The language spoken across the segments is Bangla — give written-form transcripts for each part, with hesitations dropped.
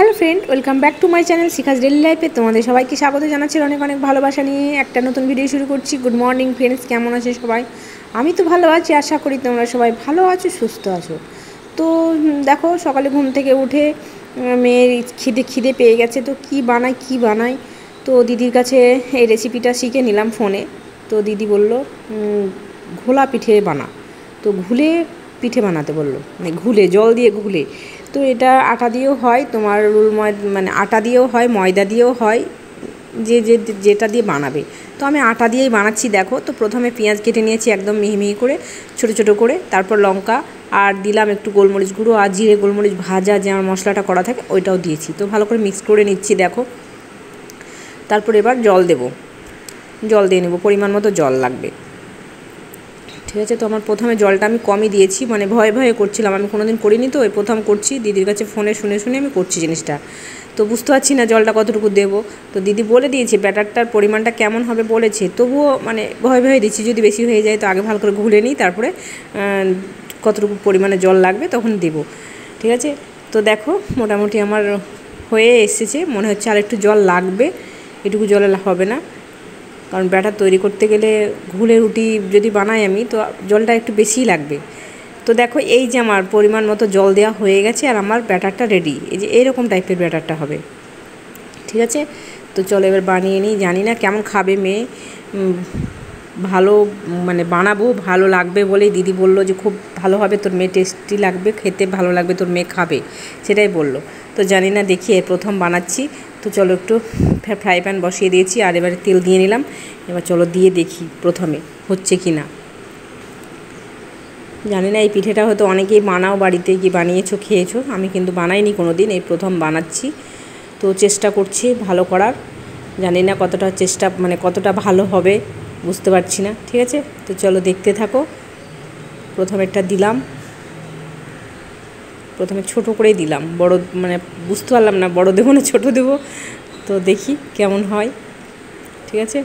Hello friend, welcome back to my channel Shikha's daily লাইফে। তোমাদের সবাইকে স্বাগত জানাচ্ছি অনেক অনেক ভালোবাসা নিয়ে একটা নতুন ভিডিও শুরু করছি। গুড মর্নিং ফ্রেন্ডস, কেমন আছে সবাই? আমি তো ভালো আছি, আশা করি তোমরা সবাই ভালো আছো, সুস্থ আছো। তো দেখো, সকালে ঘুম থেকে উঠে মেয়ের খিদে পেয়ে গেছে, তো কি বানাই। তো দিদির কাছে এই রেসিপিটা শিখে নিলাম ফোনে। তো দিদি বলল ঘোলা পিঠে বানা। তো ঘুলে পিঠে বানাতে বললো, মানে ঘুলে, জল দিয়ে ঘুলে। তো এটা আটা দিয়েও হয়, তোমার মানে আটা দিয়েও হয়, ময়দা দিয়েও হয়, যেটা দিয়ে বানাবে। তো আমি আটা দিয়েই বানাচ্ছি। দেখো, তো প্রথমে পেঁয়াজ কেটে নিয়েছি একদম মিহি মিহি করে, ছোটো ছোটো করে। তারপর লঙ্কা আর দিলাম একটু গোলমরিচ গুঁড়ো আর জিরে গোলমরিচ ভাজা যে আমার মশলাটা করা থাকে ওইটাও দিয়েছি। তো ভালো করে মিক্স করে নিচ্ছি। দেখো, তারপর এবার জল দিয়ে নেব, পরিমাণ মতো জল লাগবে। ঠিক আছে। তো আমার প্রথমে জলটা আমি কমই দিয়েছি, মানে ভয়ে করছিলাম, আমি কোনোদিন করিনি, তো এই প্রথম করছি। দিদির কাছে ফোনে শুনে আমি করছি জিনিসটা। তো বুঝতে পারছি না জলটা কতটুকু দেবো। তো দিদি বলে দিয়েছে ব্যাটারটার পরিমাণটা কেমন হবে বলেছে, তবুও মানে ভয়ে দিচ্ছি, যদি বেশি হয়ে যায় তো আগে ভালো করে ঘুলে নিই, তারপরে কতটুকু পরিমাণে জল লাগবে তখন দেবো। ঠিক আছে। তো দেখো, মোটামুটি আমার হয়ে এসেছে, মনে হচ্ছে আর একটু জল লাগবে, এটুকু জলে হবে না, কারণ ব্যাটার তৈরি করতে গেলে ঘুলে রুটি যদি বানাই আমি, তো জলটা একটু বেশিই লাগবে। তো দেখো, এই যে আমার পরিমাণ মতো জল দেওয়া হয়ে গেছে আর আমার ব্যাটারটা রেডি। এই যে এইরকম টাইপের ব্যাটারটা হবে। ঠিক আছে। তো চলো এবার বানিয়ে নিই। জানি না কেমন খাবে মেয়ে, ভালো মানে বানাবো, ভালো লাগবে বলেই দিদি বললো যে খুব ভালো হবে তোর মেয়ে, টেস্টি লাগবে, খেতে ভালো লাগবে, তোর মেয়ে খাবে, সেটাই বললো। তো জানি না, দেখি প্রথম বানাচ্ছি। তো চলো, একটু ফ্রাই প্যান বসিয়ে দিয়েছি আর এবারে তেল দিয়ে নিলাম। এবার চলো দিয়ে দেখি প্রথমে হচ্ছে কি না। জানি না, এই পিঠেটা হয়তো অনেকেই বানাও, বাড়িতে কি বানিয়েছো, খেয়েছো, আমি কিন্তু বানাইনি কোনো দিন, এই প্রথম বানাচ্ছি। তো চেষ্টা করছি ভালো করার, জানি না কতটা চেষ্টা, মানে কতটা ভালো হবে বুঝতে পারছি না। ঠিক আছে। তো চলো দেখতে থাকো। প্রথমেরটা দিলাম, প্রথমে ছোটো করেই দিলাম, বড় মানে বুঝতে পারলাম না বড় দেবো না ছোটো দেবো। তো দেখি কেমন হয়। ঠিক আছে।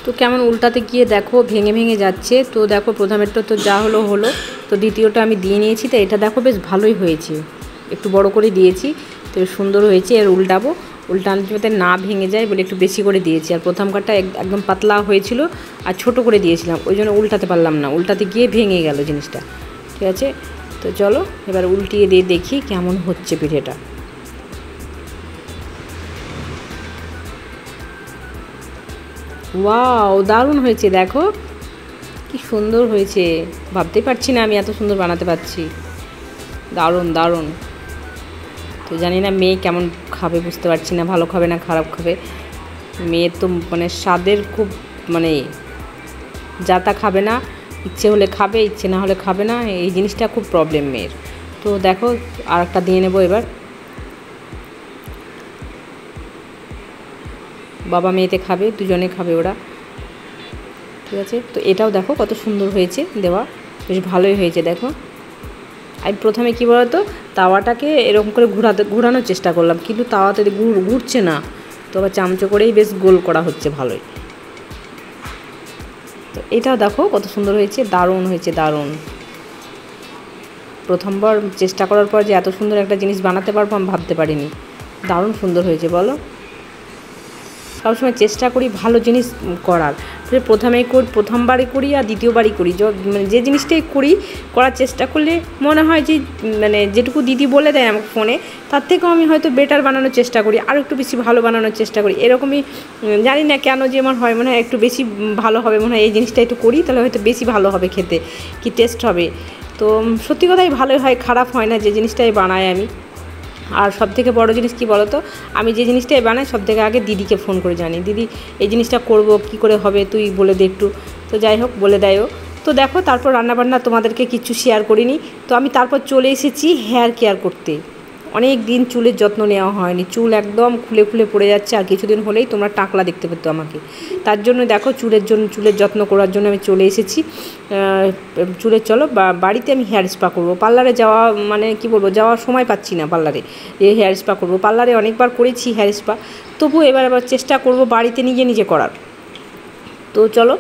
তো কেমন উল্টাতে গিয়ে দেখো ভেঙে যাচ্ছে। তো দেখো, প্রথমেরটা তো যা হলো, তো দ্বিতীয়টা আমি দিয়ে নিয়েছি। তো এটা দেখো বেশ ভালোই হয়েছে, একটু বড় করে দিয়েছি, তো সুন্দর হয়েছে। আর উল্টানো যাতে না ভেঙে যায় বলে একটু বেশি করে দিয়েছি। আর প্রথমকারটা একদম পাতলা হয়েছিল আর ছোট করে দিয়েছিলাম, ওই জন্য উল্টাতে পারলাম না, উল্টাতে গিয়ে ভেঙে গেল জিনিসটা। ঠিক আছে। তো চলো এবার উল্টিয়ে দিয়ে দেখি কেমন হচ্ছে পিঠেটা। ওয়াও, দারুণ হয়েছে। দেখো কি সুন্দর হয়েছে, ভাবতেই পারছি না আমি এত সুন্দর বানাতে পারছি। দারুণ। তো জানি না মেয়ে কেমন খাবে, বুঝতে পারছি না, ভালো খাবে না খারাপ খাবে। মেয়ের তো মানে স্বাদের খুব মানে যা তা খাবে না, ইচ্ছে হলে খাবে, ইচ্ছে না হলে খাবে না, এই জিনিসটা খুব প্রবলেম মেয়ের। তো দেখো আর একটা দিয়ে নেবো এবার। বাবা মেয়েতে খাবে, দুজনে খাবে ওরা। ঠিক আছে। তো এটাও দেখো কত সুন্দর হয়েছে দেওয়া, বেশ ভালোই হয়েছে। দেখো, আমি প্রথমে কী বলতো, তাওয়াটাকে এরকম করে ঘোরানোর চেষ্টা করলাম, কিন্তু তাওয়াতে ঘুরছে না। তো আবার চামচো করেই বেশ গোল করা হচ্ছে ভালোই। তো এটাও দেখো কত সুন্দর হয়েছে, দারুণ হয়েছে, দারুণ। প্রথমবার চেষ্টা করার পর যে এত সুন্দর একটা জিনিস বানাতে পারবো আমি ভাবতে পারিনি। দারুণ সুন্দর হয়েছে বলো। সবসময় চেষ্টা করি ভালো জিনিস করার, প্রথমবারই করি আর দ্বিতীয়বারই করি, মানে যে জিনিসটাই করার চেষ্টা করলে মনে হয় যে মানে যেটুকু দিদি বলে দেয় আমাকে ফোনে, তার থেকেও আমি হয়তো বেটার বানানোর চেষ্টা করি, আরও একটু বেশি ভালো বানানোর চেষ্টা করি। এরকমই জানি না কেন যে আমার হয়, মনে হয় একটু বেশি ভালো হবে, মনে হয় এই জিনিসটা একটু করি তাহলে হয়তো বেশি ভালো হবে, খেতে কি টেস্ট হবে। তো সত্যি কথাই ভালোই হয়, খারাপ হয় না যে জিনিসটাই বানাই আমি। আর সবথেকে বড় জিনিস কি বলো তো, আমি যে জিনিসটাই বানাই সবথেকে আগে দিদিকে ফোন করে জানি, দিদি এই জিনিসটা করব, কি করে হবে তুই বলে দে একটু। তো যাই হোক বলে দেয়ও। তো দেখো তারপর রান্নাবান্না তোমাদেরকে কিছু শেয়ার করিনি। তো আমি তারপর চলে এসেছি হেয়ার কেয়ার করতে। অনেক দিন চুলের যত্ন নেওয়া হয়নি, চুল একদম খুলে খুলে পড়ে যাচ্ছে, আর কিছুদিন হলেই তোমরা টাকলা দেখতে পেতো আমাকে। তার জন্য দেখো চুলের যত্ন করার জন্য আমি চলে এসেছি। চলো বাড়িতে আমি হেয়ার স্পা করবো। পার্লারে যাওয়া মানে কি বলবো, যাওয়ার সময় পাচ্ছি না পার্লারে, হেয়ার স্পা করবো। পার্লারে অনেকবার করেছি হেয়ার স্পা, তবু এবার চেষ্টা করব বাড়িতে নিজে নিজে করার। তো চলো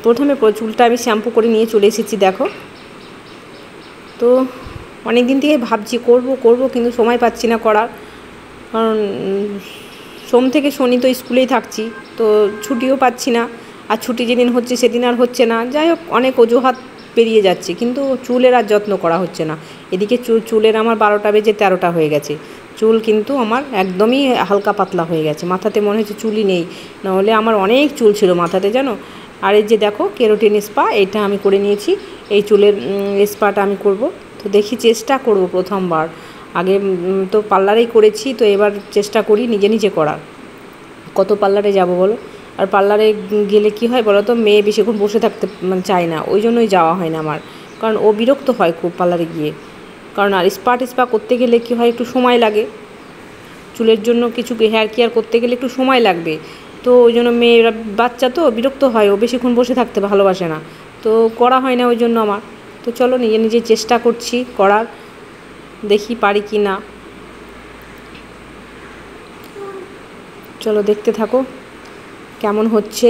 প্রথমে চুলটা আমি শ্যাম্পু করে নিয়ে চলে এসেছি দেখো। তো অনেক দিন থেকে ভাবছি করব কিন্তু সময় পাচ্ছি না করার, কারণ সোম থেকে শনি তো স্কুলেই থাকছি, তো ছুটিও পাচ্ছি না। আর ছুটি যেদিন হচ্ছে সেদিন আর হচ্ছে না। যাই হোক, অনেক অজুহাত পেরিয়ে যাচ্ছে, কিন্তু চুলের আর যত্ন করা হচ্ছে না। এদিকে চুলের আমার 12টা বেজে 13টা হয়ে গেছে। চুল কিন্তু আমার একদমই হালকা পাতলা হয়ে গেছে, মাথাতে মনে হচ্ছে চুলই নেই, নাহলে আমার অনেক চুল ছিল মাথাতে জানো। আর এই যে দেখো কেরোটিন স্পা, এটা আমি করে নিয়েছি। এই চুলের স্পাটা আমি করব। তো দেখি, চেষ্টা করব প্রথমবার, আগে তো পার্লারেই করেছি, তো এবার চেষ্টা করি নিজে নিজে করার। কত পার্লারে যাব বলো, আর পার্লারে গেলে কি হয় বলো তো, মেয়ে বেশিক্ষণ বসে থাকতে চায় না, ওই জন্যই যাওয়া হয় না আমার। কারণ ও বিরক্ত হয় খুব পার্লারে গিয়ে। কারণ আর স্পা করতে গেলে কি হয়, একটু সময় লাগে। চুলের জন্য কিছু হেয়ার কেয়ার করতে গেলে একটু সময় লাগবে, তো ওই জন্য মেয়েরা বাচ্চা তো বিরক্ত হয়, ও বেশিক্ষণ বসে থাকতে ভালোবাসে না, তো করা হয় না ওই জন্য আমার। তো চলো নিজে নিজে চেষ্টা করছি করার, দেখি পারি কি না। চলো দেখতে থাকো কেমন হচ্ছে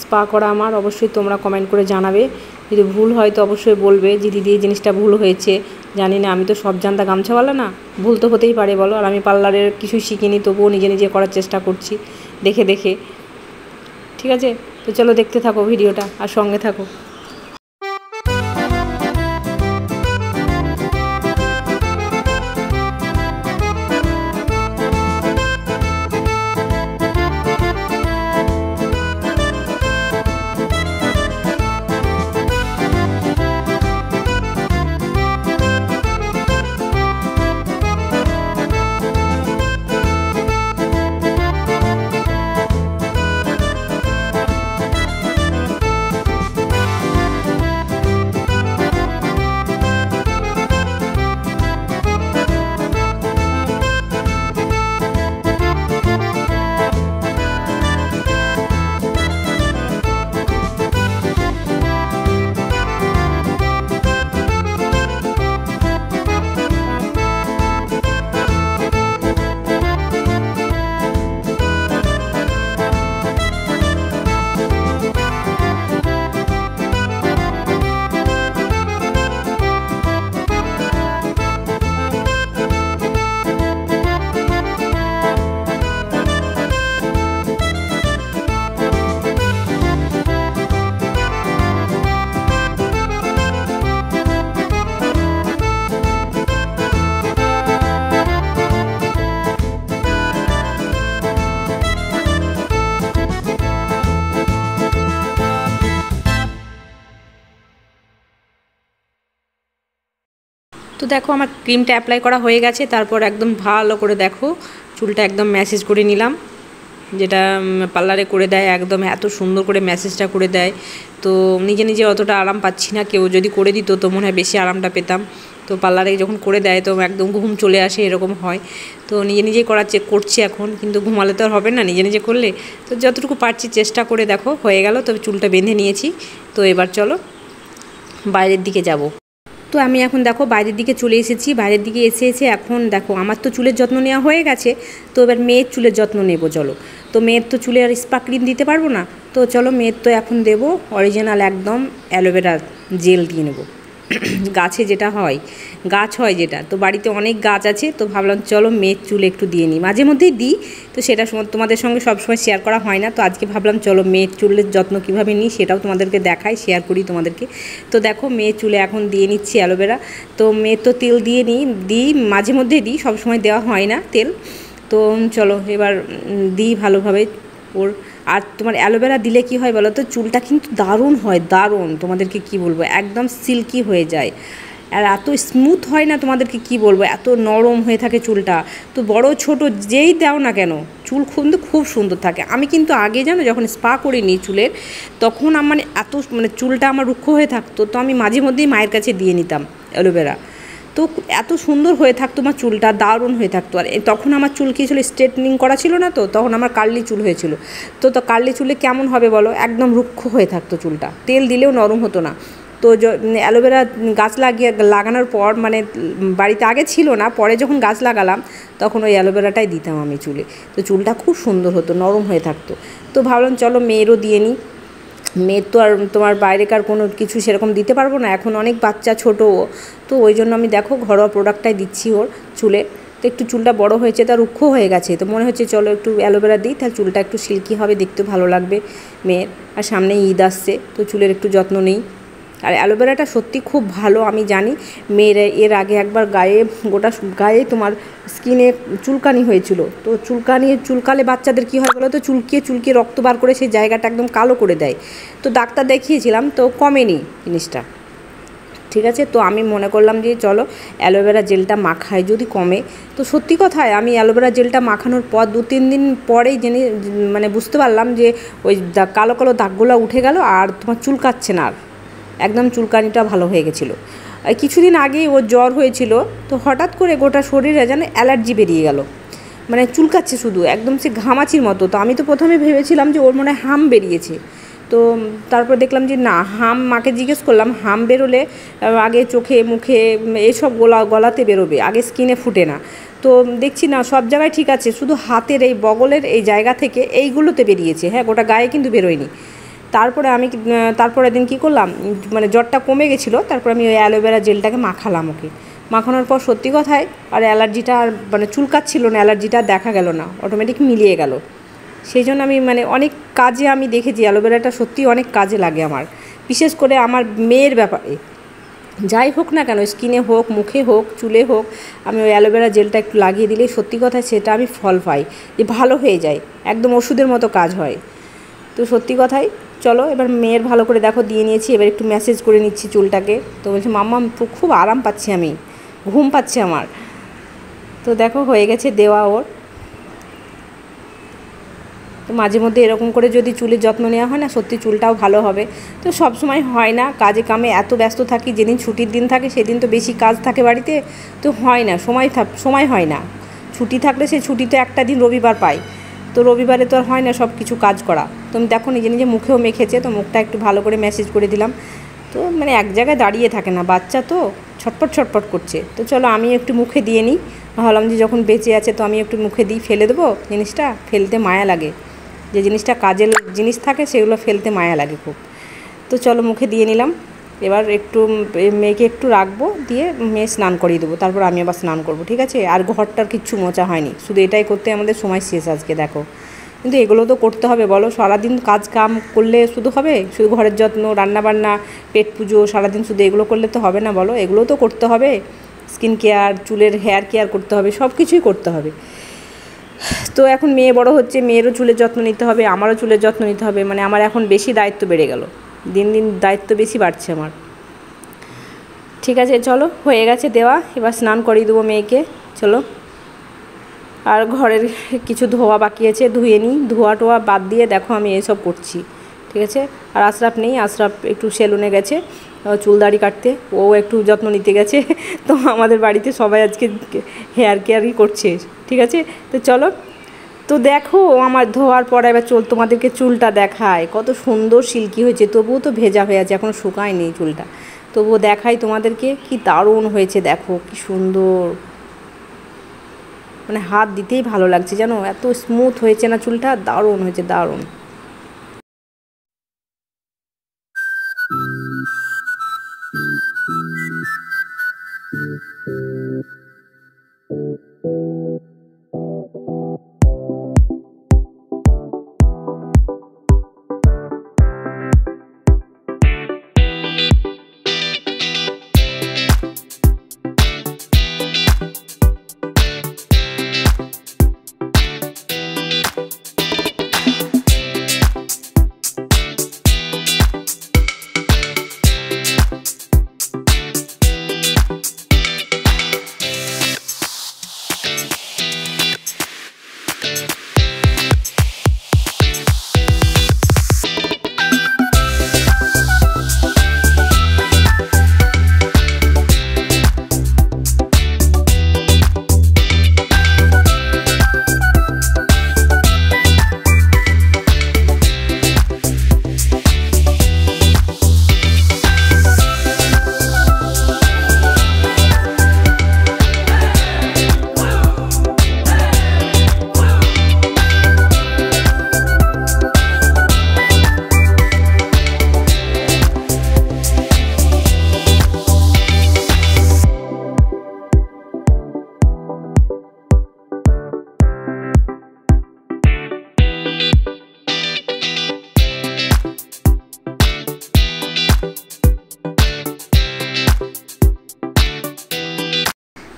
স্পা করা আমার। অবশ্যই তোমরা কমেন্ট করে জানাবে, যদি ভুল হয় তো অবশ্যই বলবে যে দিদি এই জিনিসটা ভুল হয়েছে। জানি না, আমি তো সব জানতা গামছাওয়ালা না, ভুল তো হতেই পারে বলো। আর আমি পার্লারের কিছুই শিখিনি, তবুও নিজে নিজে করার চেষ্টা করছি দেখে দেখে। ঠিক আছে, তো চলো দেখতে থাকো ভিডিওটা আর সঙ্গে থাকো। তো দেখো আমার ক্রিমটা অ্যাপ্লাই করা হয়ে গেছে। তারপর একদম ভালো করে দেখো চুলটা একদম ম্যাসেজ করে নিলাম, যেটা পার্লারে করে দেয়, একদম এত সুন্দর করে ম্যাসেজটা করে দেয়। তো নিজে নিজে অতটা আরাম পাচ্ছি না, কেউ যদি করে দিত তো মনে হয় বেশি আরামটা পেতাম। তো পার্লারে যখন করে দেয় তো একদম ঘুম চলে আসে, এরকম হয়। তো নিজে নিজেই করছি এখন, কিন্তু ঘুমালে তো আর হবে না নিজে নিজে করলে। তো যতটুকু পারছি চেষ্টা করে দেখো হয়ে গেল। তবে চুলটা বেঁধে নিয়েছি, তো এবার চলো বাইরের দিকে যাব। তো আমি এখন দেখো বাইরের দিকে চলে এসেছি। বাইরের দিকে এসে এখন দেখো আমার তো চুলের যত্ন নেওয়া হয়ে গেছে, তো এবার মেয়ের চুলের যত্ন নেব চলো। তো মেয়ের তো চুলে আর স্পা ক্রিম দিতে পারবো না, তো চলো মেয়ের তো এখন দেবো অরিজিনাল একদম অ্যালোভেরা জেল দিয়ে নেবো। গাছে যেটা হয়, গাছ হয় যেটা, তো বাড়িতে অনেক গাছ আছে, তো ভাবলাম চলো মেয়ের চুলে একটু দিয়ে নিই। মাঝে মধ্যেই দিই, তো সেটা তোমাদের সঙ্গে সবসময় শেয়ার করা হয় না। তো আজকে ভাবলাম চলো মেয়ের চুলের যত্ন কীভাবে নিই সেটাও তোমাদেরকে দেখাই, শেয়ার করি তোমাদেরকে। তো দেখো মেয়ের চুলে এখন দিয়ে নিচ্ছি অ্যালোভেরা। তো মেয়ের তো তেল দিয়ে দিই, মাঝে মধ্যেই দিই, সবসময় দেওয়া হয় না তেল। তো চলো এবার দিই ভালোভাবে ওর। আর তোমার অ্যালোভেরা দিলে কি হয় বলো তো, চুলটা কিন্তু দারুণ হয়, দারুণ, তোমাদেরকে কি বলবো, একদম সিল্কি হয়ে যায়। আর এত স্মুথ হয় না, তোমাদেরকে কি বলবো, এত নরম হয়ে থাকে চুলটা। তো বড় ছোট যেই দাও না কেন চুল কিন্তু খুব সুন্দর থাকে। আমি কিন্তু আগে জানো যখন স্পা করিনি চুলের, তখন আমার এত মানে চুলটা আমার রুক্ষ হয়ে থাকতো, তো আমি মাঝে মধ্যেই মায়ের কাছে দিয়ে নিতাম অ্যালোভেরা। তো এত সুন্দর হয়ে থাকতো আমার চুলটা, দারুণ হয়ে থাকতো। আর তখন আমার চুল কী ছিল, স্ট্রেটনিং করা ছিল না, তো তখন আমার কার্লি চুল হয়েছিল। তো কার্লি চুলে কেমন হবে বলো, একদম রুক্ষ হয়ে থাকতো চুলটা, তেল দিলেও নরম হতো না। তো অ্যালোভেরা গাছ লাগানোর পর মানে বাড়িতে আগে ছিল না, পরে যখন গাছ লাগালাম তখন ওই অ্যালোভেরাটাই দিতাম আমি চুলে। তো চুলটা খুব সুন্দর হতো, নরম হয়ে থাকতো। তো ভাবলাম চলো মেয়েরও দিয়ে নিই। মেয়ের তো আর তোমার বাইরেকার কোনো কিছু সেরকম দিতে পারবো না, এখন অনেক বাচ্চা ছোটো, তো ওই জন্য আমি দেখো ঘরোয়া প্রোডাক্টটাই দিচ্ছি ওর চুলে। তো একটু চুলটা বড় হয়েছে, তার রুক্ষ হয়ে গেছে, তো মনে হচ্ছে চলো একটু অ্যালোভেরা দিই, তাহলে চুলটা একটু সিল্কি হবে, দেখতে ভালো লাগবে মেয়ের। আর সামনে ঈদ আসছে, তো চুলের একটু যত্ন নিই। আর অ্যালোভেরাটা সত্যি খুব ভালো, আমি জানি। মেয়ের এর আগে একবার গোটা গায়ে তোমার স্কিনে চুলকানি হয়েছিল, তো চুলকালে বাচ্চাদের কী হয় বলো তো, চুলকিয়ে রক্ত বার করে সেই জায়গাটা একদম কালো করে দেয়। তো ডাক্তার দেখিয়েছিলাম, তো কমেনি জিনিসটা, ঠিক আছে। তো আমি মনে করলাম যে চলো অ্যালোভেরা জেলটা মাখাই, যদি কমে। তো সত্যি কথায় আমি অ্যালোভেরা জেলটা মাখানোর পর 2-3 দিন পরেই মানে বুঝতে পারলাম যে ওই কালো কালো দাগগুলো উঠে গেল, আর তোমার চুলকাচ্ছে না, আর একদম চুলকানিটা ভালো হয়ে গেছিলো। কিছুদিন আগেই ওর জ্বর হয়েছিল, তো হঠাৎ করে গোটা শরীরে যেন অ্যালার্জি বেরিয়ে গেল, মানে চুলকাচ্ছে শুধু, একদম সে ঘামাচির মতো। তো আমি তো প্রথমে ভেবেছিলাম যে ওর মনে হয় হাম বেরিয়েছে, তো তারপর দেখলাম যে না, মাকে জিজ্ঞেস করলাম, হাম বেরোলে আগে চোখে মুখে এসব গলাতে বেরোবে, আগে স্কিনে ফুটে না। তো দেখছি না, সব জায়গায় ঠিক আছে, শুধু হাতের এই বগলের এই জায়গা থেকে এইগুলোতে বেরিয়েছে, হ্যাঁ, গোটা গায়ে কিন্তু বেরোয়নি। তারপরে দিন কী করলাম, মানে জ্বরটা কমে গেছিলো, তারপর আমি ওই অ্যালোভেরা জেলটাকে মাখালাম ওকে। মাখানোর পর সত্যি কথায় আর অ্যালার্জিটা আর মানে চুলকাচ্ছিল না, অ্যালার্জিটা দেখা গেল না, অটোমেটিক মিলিয়ে গেল। সেই জন্য আমি মানে অনেক কাজে আমি দেখেছি অ্যালোভেরাটা সত্যিই অনেক কাজে লাগে আমার, বিশেষ করে আমার মেয়ের ব্যাপারে। যাই হোক না কেন, স্কিনে হোক, মুখে হোক, চুলে হোক, আমি ওই অ্যালোভেরা জেলটা একটু লাগিয়ে দিলেই সত্যি কথা সেটা আমি ফল পাই, যে ভালো হয়ে যায়, একদম ওষুধের মতো কাজ হয়। তো সত্যি কথাই, চলো এবার মেয়ের ভালো করে দেখো দিয়ে নিয়েছি, এবার একটু ম্যাসেজ করে নিচ্ছি চুলটাকে। তো বলছে মাম্মা খুব আরাম পাচ্ছি, আমি ঘুম পাচ্ছে আমার। তো দেখো হয়ে গেছে দেওয়া ওর। তো মাঝে মধ্যে এরকম করে যদি চুলের যত্ন নেওয়া হয় না, সত্যি চুলটাও ভালো হবে। তো সব সময় হয় না, কাজে কামে এত ব্যস্ত থাকি, যেদিন ছুটির দিন থাকে সেদিন তো বেশি কাজ থাকে বাড়িতে, তো হয় না, সময় হয় না। ছুটি থাকলে সেই ছুটিতে একটা দিন রবিবার পাই, তো রবিবারে তো আর হয় না সব কিছু কাজ করা। তো আমি দেখো নিজে মুখেও মেখেছে, তো মুখটা একটু ভালো করে ম্যাসেজ করে দিলাম। তো মানে এক জায়গায় দাঁড়িয়ে থাকে না, বাচ্চা তো ছটপট করছে। তো চলো আমি একটু মুখে দিয়ে নিই, ভাবলাম যে যখন বেঁচে আছে তো আমি একটু মুখে দিই, ফেলে দেবো জিনিসটা, ফেলতে মায়া লাগে, যে জিনিসটা কাজের জিনিস থাকে সেগুলো ফেলতে মায়া লাগে খুব। তো চলো মুখে দিয়ে নিলাম। এবার একটু মেয়েকে একটু রাখবো, দিয়ে মেয়ে স্নান করিয়ে দেবো, তারপর আমি আবার স্নান করবো, ঠিক আছে। আর ঘরটার কিচ্ছু মোছা হয়নি, শুধু এটাই করতে আমাদের সময় শেষ আজকে দেখো। কিন্তু এগুলো তো করতে হবে বলো, সারাদিন কাজ কাম করলে শুধু হবে, শুধু ঘরের যত্ন, রান্নাবান্না, পেট পুজো, সারাদিন শুধু এগুলো করলে তো হবে না বলো, এগুলোও তো করতে হবে। স্কিন কেয়ার, চুলের হেয়ার কেয়ার করতে হবে, সব কিছুই করতে হবে। তো এখন মেয়ে বড় হচ্ছে, মেয়েরও চুলের যত্ন নিতে হবে, আমারও চুলের যত্ন নিতে হবে, মানে আমার এখন বেশি দায়িত্ব বেড়ে গেল, দিন দিন দায়িত্ব বেশি বাড়ছে আমার। ঠিক আছে চলো, হয়ে গেছে দেওয়া, এবার স্নান করিয়ে দেবো মেয়েকে, চলো। আর ঘরের কিছু ধোয়া বাকি আছে, ধুয়ে নিই, ধোয়া টোয়া বাদ দিয়ে দেখো আমি এসব করছি, ঠিক আছে। আর আশরাফ নেই, আশরাফ একটু সেলুনে গেছে চুল দাড়ি কাটতে, ও একটু যত্ন নিতে গেছে। তো আমাদের বাড়িতে সবাই আজকে হেয়ার কেয়ারই করছে, ঠিক আছে। তো চলো, তো দেখো আমার ধোয়ার পরে এবার তোমাদেরকে চুলটা দেখায়, কত সুন্দর সিল্কি হয়েছে, তবুও তো ভেজা হয়ে আছে, এখনও শুকায়নি চুলটা, তবুও দেখাই তোমাদেরকে, কি দারুণ হয়েছে দেখো, কি সুন্দর, মানে হাত দিতেই ভালো লাগছে জানো, এত স্মুথ হয়েছে না চুলটা, দারুণ হয়েছে, দারুণ।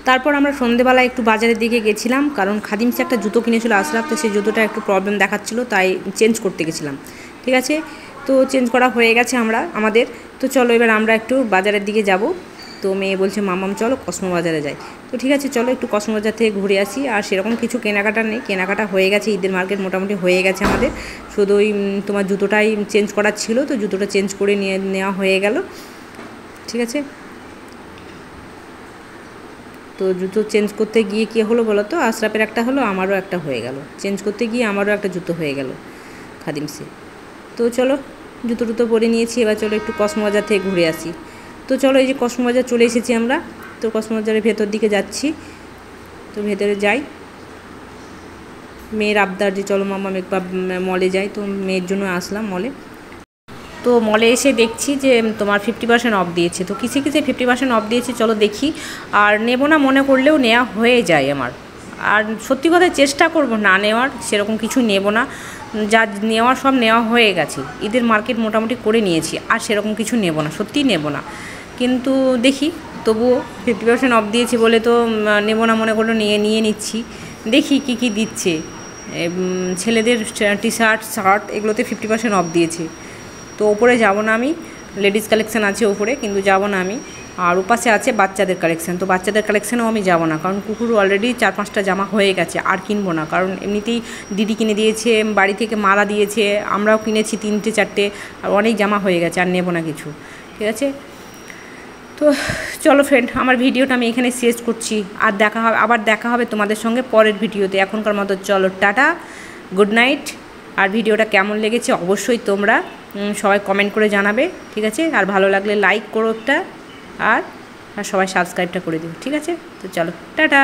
তারপর আমরা সন্ধেবেলা একটু বাজারের দিকে গেছিলাম, কারণ খাদিমসে একটা জুতো কিনেছিল আশরাফ, তো সেই জুতোটা একটু প্রবলেম দেখাচ্ছিলো, তাই চেঞ্জ করতে গেছিলাম। ঠিক আছে, তো চেঞ্জ করা হয়ে গেছে আমাদের। তো চলো এবার আমরা একটু বাজারের দিকে যাব। তো মেয়ে বলছে মাম্মাম চলো কসমো বাজারে যাই। তো ঠিক আছে চলো একটু কসমো বাজার থেকে ঘুরে আসি। আর সেরকম কিছু কেনাকাটা নেই, কেনাকাটা হয়ে গেছে, ঈদের মার্কেট মোটামুটি হয়ে গেছে আমাদের। শুধু ওই তোমার জুতোটাই চেঞ্জ করার ছিল, তো জুতোটা চেঞ্জ করে নেওয়া হয়ে গেল। ঠিক আছে, তো জুতো চেঞ্জ করতে গিয়ে কী হলো বলো তো, আশরাফের একটা হলো, আমারও একটা হয়ে গেল। চেঞ্জ করতে গিয়ে আমারও একটা জুতো হয়ে গেল খাদিমসে। তো চলো জুতো টুতো পরে নিয়েছি, এবার চলো একটু কসমো বাজার থেকে ঘুরে আসি। তো চলো এই যে কসমো বাজার চলে এসেছি আমরা। তো কসমো বাজারের ভেতর দিকে যাচ্ছি, তো ভেতরে যাই। মেয়ের আবদার যে চলো মাম্মা একবার মলে যাই, তো মেয়ের জন্য আসলাম মলে। তো মলে এসে দেখছি যে তোমার 50% অফ দিয়েছে, তো কিসে 50% অফ দিয়েছে চলো দেখি। আর নেব না মনে করলেও নেওয়া হয়ে যায় আমার। আর সত্যি কথা চেষ্টা করব না নেওয়ার, সেরকম কিছু নেব না, যা নেওয়ার সব নেওয়া হয়ে গেছে। ঈদের মার্কেট মোটামুটি করে নিয়েছি, আর সেরকম কিছু নেব না, সত্যিই নেব না। কিন্তু দেখি, তবুও 50% অফ দিয়েছি বলে তো নেব না মনে করলে নিয়ে নিচ্ছি। দেখি কি কি দিচ্ছে। ছেলেদের টি শার্ট শার্ট এগুলোতে 50% অফ দিয়েছে। তো ওপরে যাব না আমি, লেডিস কালেকশান আছে ওপরে, কিন্তু যাব না আমি। আর ওপাশে আছে বাচ্চাদের কালেকশান, তো বাচ্চাদের কালেকশানেও আমি যাব না, কারণ কুকুর অলরেডি 4-5টা জামা হয়ে গেছে, আর কিনবো না। কারণ এমনিতেই দিদি কিনে দিয়েছে, বাড়ি থেকে মালা দিয়েছে, আমরাও কিনেছি 3-4টে, আর অনেক জামা হয়ে গেছে, আর নেব না কিছু। ঠিক আছে, তো চলো ফ্রেন্ড, আমার ভিডিওটা আমি এখানে শেষ করছি। আর আবার দেখা হবে তোমাদের সঙ্গে পরের ভিডিওতে। এখনকার মতো চলো টাটা, গুড নাইট। আর ভিডিওটা কেমন লেগেছে অবশ্যই তোমরা সবাই কমেন্ট করে জানাবে। ঠিক আছে, আর ভালো লাগলে লাইক করো একটা, আর সবাই সাবস্ক্রাইবটা করে দিও। ঠিক আছে, তো চলো টাটা।